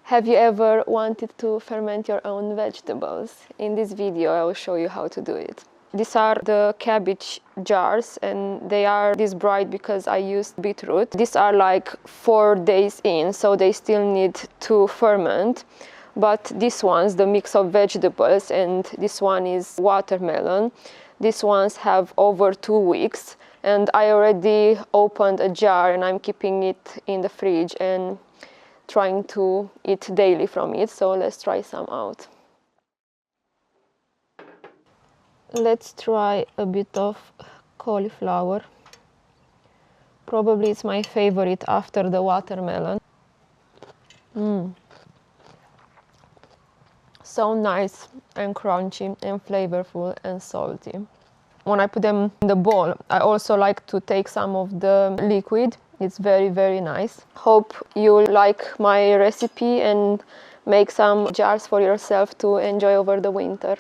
Have you ever wanted to ferment your own vegetables? In this video I will show you how to do it. These are the cabbage jars, and they are this bright because I used beetroot. These are like 4 days in, so they still need to ferment. But these ones, the mix of vegetables, and this one is watermelon, these ones have over 2 weeks, and I already opened a jar and I'm keeping it in the fridge and trying to eat daily from it. So let's try some out. Let's try a bit of cauliflower. Probably it's my favorite after the watermelon. So nice and crunchy and flavorful and salty. When I put them in the bowl, I also like to take some of the liquid. It's very, very nice. Hope you like my recipe and make some jars for yourself to enjoy over the winter.